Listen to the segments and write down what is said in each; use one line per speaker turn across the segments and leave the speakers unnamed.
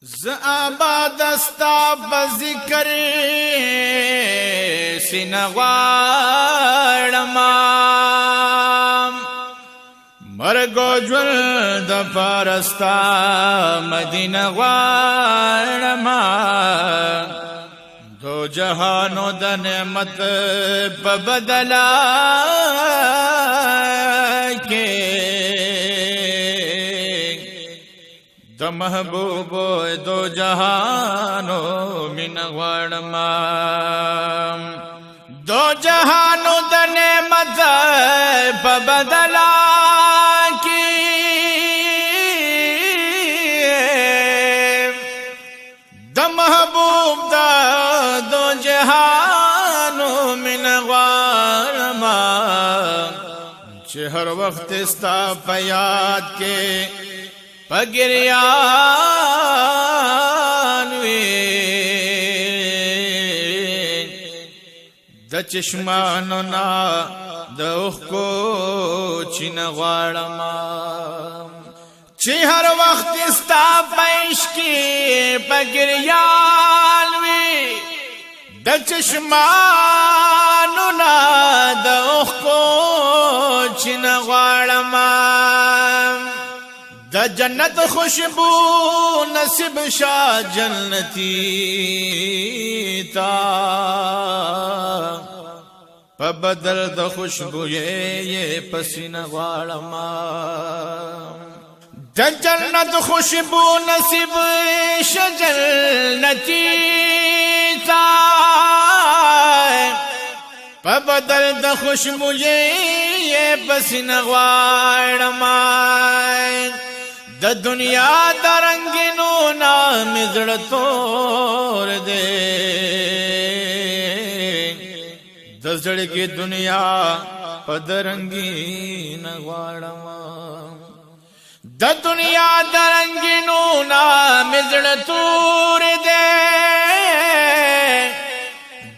ز آباد استا بذکر سینغوارما مرگو جول د پرستا مدینه غوارما دو جهانو د نعمت په بدلا کې د محبوب دو جهانو من غوارما دو جهانو د نعمت په بدلا کې د محبوب دو جهانو من غوارما چې هر وخت استا په یاد کې پگریان وی د چشمانو نا د اوخ کو چین غواړما چې هر وخت استا پېښ کې پگریان وی د چشمانو نا د اوخ کو چین غواړما دا جنت خوشبو نصیب شاہ جنتی تا پا بدل دا خوشبو یہ پسینہ غوارما دا جنت خوشبو نصیب شاہ جنتی تا پا بدل دا خوشبو یہ پسینہ غوارما د دنیا درنگینو نام زړتور دے د زړګي دنیا پدرنگین غواړما د دنیا درنگینو نام زړتور دے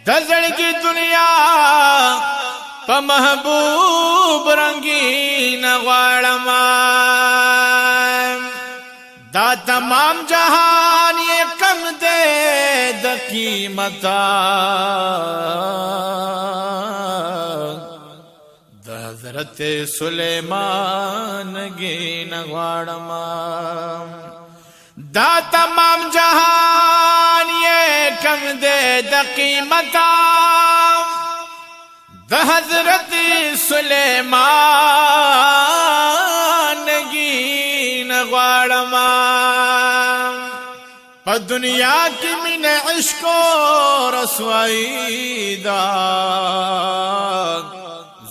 د زړګي دنیا په محبوب رنگین غواړما دا تمام جہان یہ کم دے د قیمتا د حضرت سلیمان گین غواړما دا تمام جہان یہ کم دے د قیمتا د حضرت سلیمان گین غواړما په دنیا کې من عشق او رسوایی دا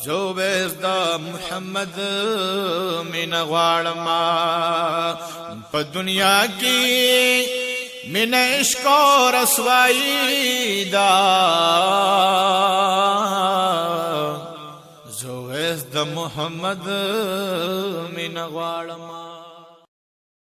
زوبز دا محمد من غواړما په دنیا کې من عشق او رسوایی دا زوبز دا محمد من غواړما